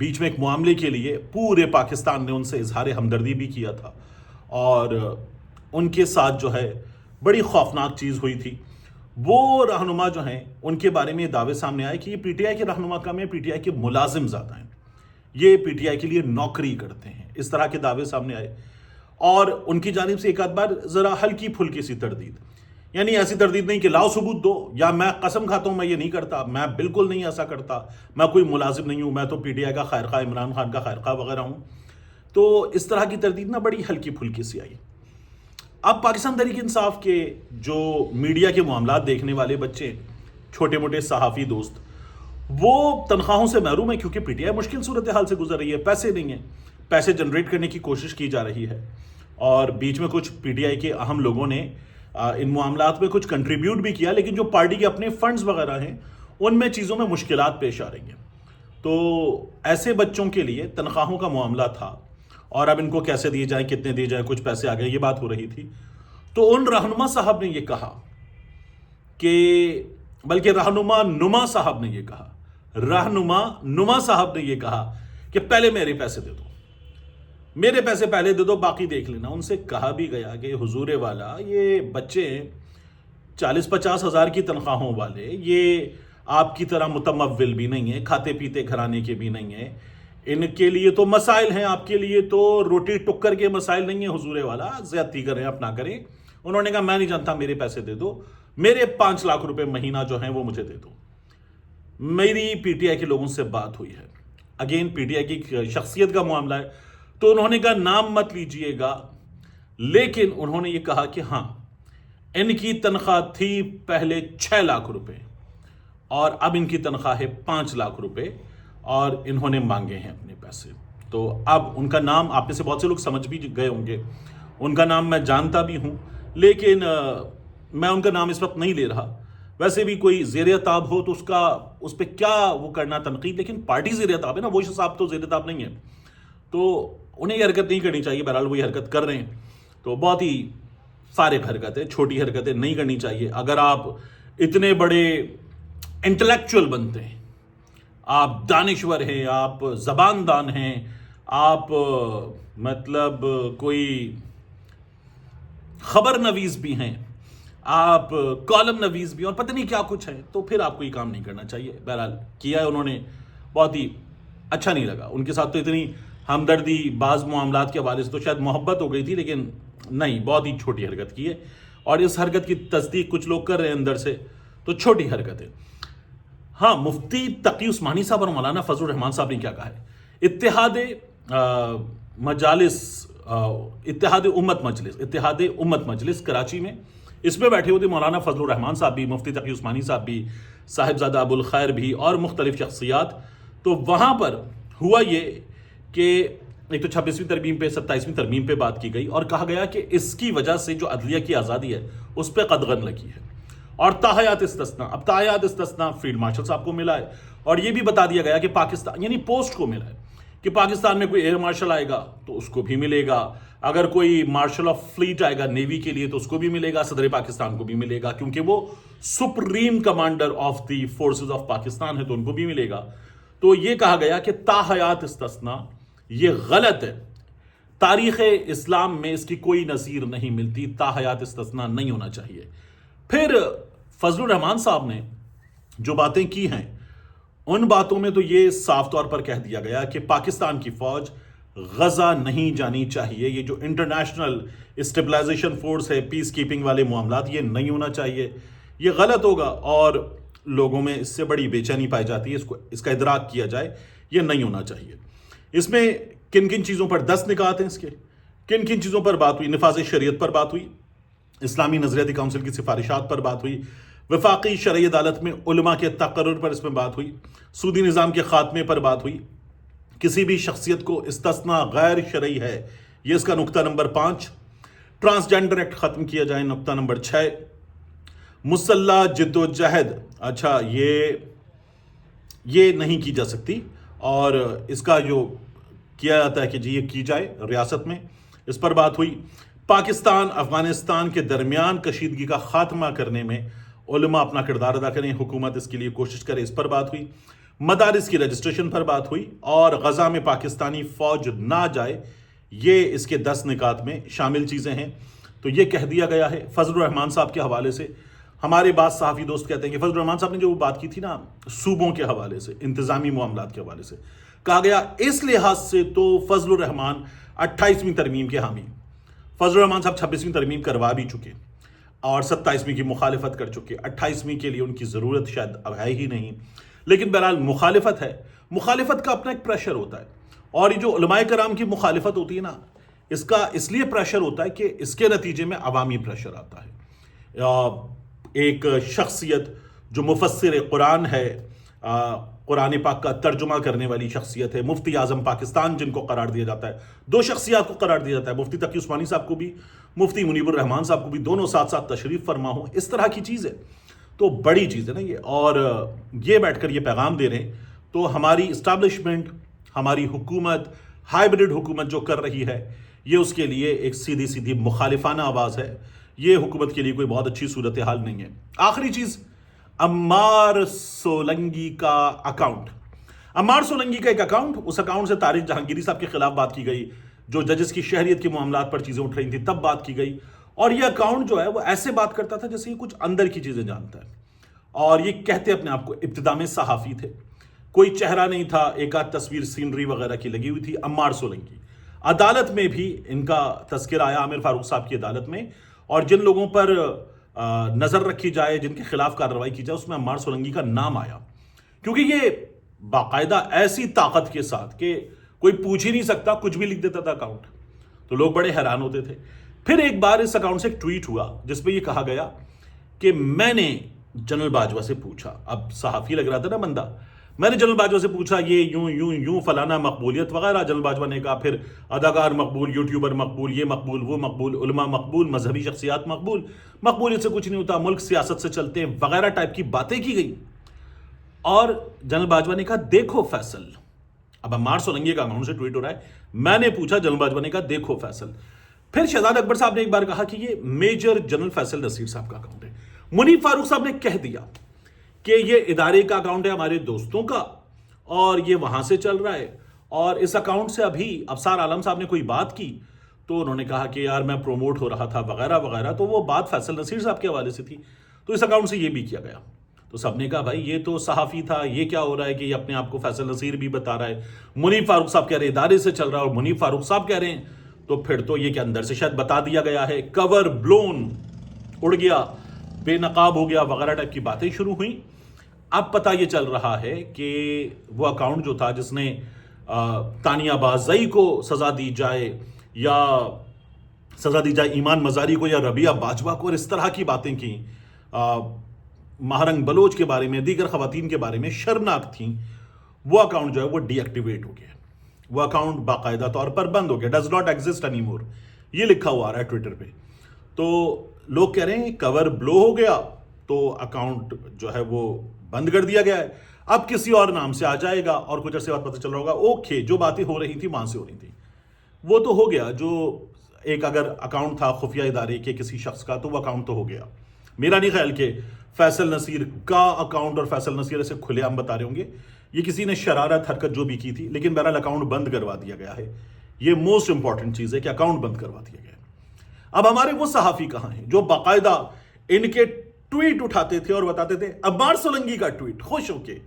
بیچ میں ایک معاملے کے لیے پورے پاکستان نے ان سے اظہار ہمدردی بھی کیا تھا، اور ان کے ساتھ جو ہے بڑی خوفناک چیز ہوئی تھی۔ وہ رہنما جو ہیں ان کے بارے میں یہ دعوے سامنے آئے کہ یہ پی ٹی آئی کے رہنما کم ہیں، پی ٹی آئی کے ملازم زیادہ ہیں، یہ پی ٹی آئی کے لیے نوکری کرتے ہیں، اس طرح کے دعوے سامنے آئے۔ اور ان کی جانب سے ایک آدھ بار ذرا ہلکی پھلکی سی تردید، یعنی ایسی تردید نہیں کہ لاؤ ثبوت دو، یا میں قسم کھاتا ہوں میں یہ نہیں کرتا، میں بالکل نہیں ایسا کرتا، میں کوئی ملازم نہیں ہوں، میں تو پی ٹی آئی کا خیر خواہ، عمران خان کا خیر خواہ وغیرہ ہوں۔ تو اس طرح کی تردید بڑی ہلکی پھلکی سی آئی۔ اب پاکستان تحریک انصاف کے جو میڈیا کے معاملات دیکھنے والے بچے، چھوٹے موٹے صحافی دوست، وہ تنخواہوں سے محروم ہیں، کیونکہ پی ٹی آئی مشکل صورتحال سے گزر رہی ہے، پیسے نہیں ہیں، پیسے جنریٹ کرنے کی کوشش کی جا رہی ہے، اور بیچ میں کچھ پی ٹی آئی کے اہم لوگوں نے ان معاملات میں کچھ کنٹریبیوٹ بھی کیا، لیکن جو پارٹی کے اپنے فنڈز وغیرہ ہیں ان میں چیزوں میں مشکلات پیش آ رہی ہیں۔ تو ایسے بچوں کے لیے تنخواہوں کا معاملہ تھا، اور اب ان کو کیسے دیے جائیں، کتنے دیے جائیں، کچھ پیسے آ گئے، یہ بات ہو رہی تھی۔ تو ان رہنما صاحب نے یہ کہا کہ، بلکہ رہنما نما صاحب نے یہ کہا، رہنما نما صاحب نے یہ کہا کہ پہلے میرے پیسے دے دو، میرے پیسے پہلے دے دو، باقی دیکھ لینا۔ ان سے کہا بھی گیا کہ حضور والا، یہ بچے 40-50 ہزار کی تنخواہوں والے، یہ آپ کی طرح متمول بھی نہیں ہیں، کھاتے پیتے گھرانے کے بھی نہیں ہیں، ان کے لیے تو مسائل ہیں، آپ کے لیے تو روٹی ٹکر کے مسائل نہیں ہیں، حضور والا زیادتی کریں، اپنا کریں۔ انہوں نے کہا میں نہیں جانتا، میرے پیسے دے دو، میرے 5 لاکھ روپے مہینہ جو ہیں وہ مجھے دے دو۔ میری پی ٹی آئی کے لوگوں سے بات ہوئی ہے، اگین پی ٹی آئی کی شخصیت کا معاملہ ہے، تو انہوں نے کہا نام مت لیجئے گا، لیکن انہوں نے یہ کہا کہ ہاں ان کی تنخواہ تھی پہلے 6 لاکھ روپے، اور اب ان کی تنخواہ ہے 5 لاکھ روپے، اور انہوں نے مانگے ہیں اپنے پیسے۔ تو اب ان کا نام آپ میں سے بہت سے لوگ سمجھ بھی گئے ہوں گے، ان کا نام میں جانتا بھی ہوں، لیکن میں ان کا نام اس وقت نہیں لے رہا۔ ویسے بھی کوئی زیر عتاب ہو تو اس پہ کیا وہ کرنا تنقید، لیکن پارٹی زیر عتاب ہے نا، وہ صاحب تو زیر عتاب نہیں ہے، تو انہیں یہ حرکت نہیں کرنی چاہیے۔ بہرحال وہ یہ حرکت کر رہے ہیں تو بہت ہی فارغ حرکت ہے، چھوٹی حرکتیں نہیں کرنی چاہیے۔ اگر آپ اتنے بڑے انٹلیکچوئل بنتے ہیں، آپ دانشور ہیں، آپ زبان دان ہیں، آپ مطلب کوئی خبر نویس بھی ہیں، آپ کالم نویس بھی ہیں، اور پتہ نہیں کیا کچھ ہے، تو پھر آپ کو یہ کام نہیں کرنا چاہیے۔ بہرحال کیا ہے انہوں نے، بہت ہی اچھا نہیں لگا۔ ان کے ساتھ تو اتنی ہمدردی، بعض معاملات کے حوالے سے تو شاید محبت ہو گئی تھی، لیکن نہیں، بہت ہی چھوٹی حرکت کی ہے، اور اس حرکت کی تصدیق کچھ لوگ کر رہے ہیں اندر سے، تو چھوٹی حرکت ہے۔ ہاں، مفتی تقی عثمانی صاحب اور مولانا فضل الرحمان صاحب نے کیا کہا ہے؟ اتحاد امت مجلس کراچی میں، اس میں بیٹھے ہوئے تھے مولانا فضل الرحمان صاحب بھی، مفتی تقی عثمانی صاحب بھی، صاحبزادہ ابو الخیر بھی، اور مختلف شخصیات۔ تو وہاں پر ہوا یہ کہ ایک تو 26ویں ترمیم پہ، 27ویں ترمیم پہ بات کی گئی، اور کہا گیا کہ اس کی وجہ سے جو عدلیہ کی آزادی ہے اس پہ قدغن لگی ہے، اور تاحیات استثناء، اب تاحیات استثناء فیلڈ مارشل صاحب کو ملا ہے، اور یہ بھی بتا دیا گیا کہ پاکستان، یعنی پوسٹ کو ملا ہے کہ پاکستان میں کوئی ایئر مارشل آئے گا تو اس کو بھی ملے گا، اگر کوئی مارشل آف فلیٹ آئے گا نیوی کے لیے تو اس کو بھی ملے گا، صدر پاکستان کو بھی ملے گا، کیونکہ وہ supreme commander of the forces of Pakistan ہے، تو ان کو بھی ملے گا۔ تو یہ کہا گیا کہ تاحیات استثناء یہ غلط ہے، تاریخ اسلام میں اس کی کوئی نظیر نہیں ملتی، تاحیات استثناء نہیں ہونا چاہیے۔ پھر فضل الرحمان صاحب نے جو باتیں کی ہیں، ان باتوں میں تو یہ صاف طور پر کہہ دیا گیا کہ پاکستان کی فوج غزہ نہیں جانی چاہیے، یہ جو انٹرنیشنل اسٹیبلائزیشن فورس ہے، پیس کیپنگ والے معاملات، یہ نہیں ہونا چاہیے، یہ غلط ہوگا، اور لوگوں میں اس سے بڑی بے چینی پائی جاتی ہے، اس کا ادراک کیا جائے، یہ نہیں ہونا چاہیے۔ اس میں کن کن چیزوں پر 10 نکات ہیں، اس کے کن کن چیزوں پر بات ہوئی؟ نفاذ شریعت پر بات ہوئی، اسلامی نظریاتی کونسل کی سفارشات پر بات ہوئی، وفاقی شرعی عدالت میں علماء کے تقرر پر اس میں بات ہوئی، سودی نظام کے خاتمے پر بات ہوئی، کسی بھی شخصیت کو استثناء غیر شرعی ہے، یہ اس کا نقطہ نمبر 5، ٹرانسجینڈر ایکٹ ختم کیا جائے، نقطہ نمبر 6، مسلح جد و جہد، اچھا یہ نہیں کی جا سکتی، اور اس کا جو کیا جاتا ہے کہ جی یہ کی جائے ریاست میں، اس پر بات ہوئی۔ پاکستان افغانستان کے درمیان کشیدگی کا خاتمہ کرنے میں علماء اپنا کردار ادا کریں، حکومت اس کے لیے کوشش کرے، اس پر بات ہوئی۔ مدارس کی رجسٹریشن پر بات ہوئی اور غزہ میں پاکستانی فوج نہ جائے، یہ اس کے 10 نکات میں شامل چیزیں ہیں۔ تو یہ کہہ دیا گیا ہے فضل الرحمان صاحب کے حوالے سے۔ ہمارے بعض صحافی دوست کہتے ہیں کہ فضل الرحمان صاحب نے جو بات کی تھی نا صوبوں کے حوالے سے، انتظامی معاملات کے حوالے سے، کہا گیا اس لحاظ سے تو فضل الرحمان 28ویں ترمیم کے حامی۔ فضل الرحمان صاحب 26ویں ترمیم کروا بھی چکے اور 27ویں کی مخالفت کر چکے، 28ویں کے لیے ان کی ضرورت شاید اب ہے ہی نہیں، لیکن بہرحال مخالفت ہے۔ مخالفت کا اپنا ایک پریشر ہوتا ہے، اور یہ جو علماء کرام کی مخالفت ہوتی ہے نا، اس کا اس لیے پریشر ہوتا ہے کہ اس کے نتیجے میں عوامی پریشر آتا ہے۔ ایک شخصیت جو مفسر قرآن ہے، قرآن پاک کا ترجمہ کرنے والی شخصیت ہے، مفتی اعظم پاکستان جن کو قرار دیا جاتا ہے، 2 شخصیات کو قرار دیا جاتا ہے، مفتی تقی عثمانی صاحب کو بھی، مفتی منیب الرحمان صاحب کو بھی، دونوں ساتھ ساتھ تشریف فرما ہوں، اس طرح کی چیز ہے تو بڑی چیز ہے نا یہ۔ اور یہ بیٹھ کر یہ پیغام دے رہے ہیں تو ہماری اسٹیبلشمنٹ، ہماری حکومت، ہائیبرڈ حکومت جو کر رہی ہے، یہ اس کے لیے ایک سیدھی سیدھی مخالفانہ آواز ہے۔ یہ حکومت کے لیے کوئی بہت اچھی صورتحال نہیں ہے۔ آخری چیز، عمار سولنگی کا اکاؤنٹ۔ عمار سولنگی کا ایک اکاؤنٹ، اس اکاؤنٹ سے طارق جہانگیری صاحب کے خلاف بات کی گئی، جو ججز کی شہریت کے معاملات پر چیزیں اٹھ رہی تھیں تب بات کی گئی، اور یہ اکاؤنٹ جو ہے وہ ایسے بات کرتا تھا جیسے یہ کچھ اندر کی چیزیں جانتا ہے، اور یہ کہتے اپنے آپ کو ابتدا میں صحافی تھے، کوئی چہرہ نہیں تھا، ایک آدھ تصویر سینری وغیرہ کی لگی ہوئی تھی۔ عمار سولنگی عدالت میں بھی ان کا تذکرہ آیا، عامر فاروق صاحب کی عدالت میں، اور جن لوگوں پر نظر رکھی جائے، جن کے خلاف کارروائی کی جائے، اس میں عمار سولنگی کا نام آیا، کیونکہ یہ باقاعدہ ایسی طاقت کے ساتھ کہ کوئی پوچھ ہی نہیں سکتا، کچھ بھی لکھ دیتا تھا اکاؤنٹ، تو لوگ بڑے حیران ہوتے تھے۔ پھر ایک بار اس اکاؤنٹ سے ایک ٹویٹ ہوا جس پہ یہ کہا گیا کہ میں نے جنرل باجوہ سے پوچھا، اب صحافی لگ رہا تھا نا بندہ، میں نے جنرل باجوہ سے پوچھا یہ یوں یوں یوں فلانا مقبولیت وغیرہ، جنرل باجوہ نے کہا پھر اداکار مقبول، یوٹیوبر مقبول، یہ مقبول، وہ مقبول، علماء مقبول، مذہبی شخصیات مقبول، مقبولیت سے کچھ نہیں ہوتا، ملک سیاست سے چلتے ہیں وغیرہ ٹائپ کی باتیں کی گئی، اور جنرل باجوہ نے کہا دیکھو فیصل، اب عمار سولنگی کا اکاؤنٹ سے ٹویٹ ہو رہا ہے، میں نے پوچھا، جنرل باجوہ نے کہا دیکھو فیصل۔ پھر شہزاد اکبر صاحب نے ایک بار کہا کہ یہ میجر جنرل فیصل نصیر صاحب کا اکاؤنٹ ہے۔ منیب فاروق صاحب نے کہہ دیا کہ یہ ادارے کا اکاؤنٹ ہے، ہمارے دوستوں کا، اور یہ وہاں سے چل رہا ہے، اور اس اکاؤنٹ سے ابھی ابصار عالم صاحب نے کوئی بات کی تو انہوں نے کہا کہ یار میں پروموٹ ہو رہا تھا وغیرہ وغیرہ، تو وہ بات فیصل نصیر صاحب کے حوالے سے تھی، تو اس اکاؤنٹ سے یہ بھی کیا گیا۔ تو سب نے کہا بھائی یہ تو صحافی تھا، یہ کیا ہو رہا ہے کہ یہ اپنے آپ کو فیصل نصیر بھی بتا رہا ہے، منیب فاروق صاحب کہہ رہے ہیں ادارے سے چل رہا ہے، اور منیب فاروق صاحب کہہ رہے ہیں، تو پھر تو یہ کہ اندر سے شاید بتا دیا گیا ہے، کور بلون، اڑ گیا، بے نقاب ہو گیا وغیرہ ٹائپ کی باتیں شروع ہوئیں۔ اب پتہ یہ چل رہا ہے کہ وہ اکاؤنٹ جو تھا جس نے تانیہ بازئی کو سزا دی جائے، یا سزا دی جائے ایمان مزاری کو یا ربیہ باجوہ کو، اور اس طرح کی باتیں کی مہرنگ بلوچ کے بارے میں، دیگر خواتین کے بارے میں شرمناک تھیں، وہ اکاؤنٹ جو ہے وہ ڈی ایکٹیویٹ ہو گیا، وہ اکاؤنٹ باقاعدہ طور پر بند ہو گیا، does not exist any more, یہ لکھا ہوا آ رہا ہے ٹویٹر پہ۔ تو لوگ کہہ رہے ہیں کور بلو ہو گیا تو اکاؤنٹ جو ہے وہ بند کر دیا گیا ہے، اب کسی اور نام سے آ جائے گا، اور کچھ عرصے بعد پتہ چل رہا ہوگا اوکے جو باتیں ہو رہی تھیں وہاں سے ہو رہی تھیں، وہ تو ہو گیا۔ جو ایک اگر اکاؤنٹ تھا خفیہ ادارے کے کسی شخص کا تو وہ اکاؤنٹ تو ہو گیا۔ میرا نہیں خیال کہ فیصل نصیر کا اکاؤنٹ اور فیصل نصیر ایسے کھلے عام بتا رہے ہوں گے، یہ کسی نے شرارت حرکت جو بھی کی تھی، لیکن بہرحال اکاؤنٹ بند کروا دیا گیا ہے۔ یہ موسٹ امپورٹنٹ چیز ہے کہ اکاؤنٹ بند کروا دیا گیا ہے۔ اب ہمارے وہ صحافی کہاں ہیں جو باقاعدہ ان کے ٹویٹ اٹھاتے تھے اور بتاتے تھے، عمار سولنگی کا ٹویٹ خوش ہو کے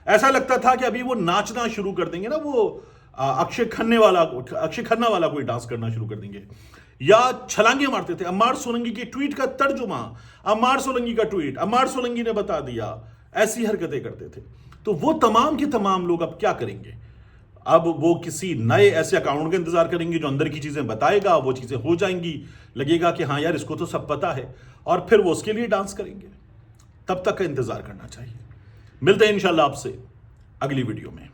ایسا لگتا تھا کہ ابھی وہ ناچنا شروع کر دیں گے نا، وہ اکشے کھنہ والا کوئی ڈانس کرنا شروع کر دیں گے، یا چھلانگے مارتے تھے۔ عمار سولنگی کے ٹویٹ کا ترجمہ، عمار سولنگی کا ٹویٹ، عمار سولنگی نے بتا دیا، ایسی حرکتیں کرتے تھے۔ تو وہ تمام کے تمام لوگ اب کیا کریں گے؟ اب وہ کسی نئے ایسے اکاؤنٹ کا انتظار کریں گے جو اندر کی چیزیں بتائے گا، وہ چیزیں ہو جائیں گی، لگے گا کہ ہاں یار اس کو تو سب پتہ ہے، اور پھر وہ اس کے لیے ڈانس کریں گے۔ تب تک کا انتظار کرنا چاہیے۔ ملتے ہیں انشاءاللہ آپ سے اگلی ویڈیو میں۔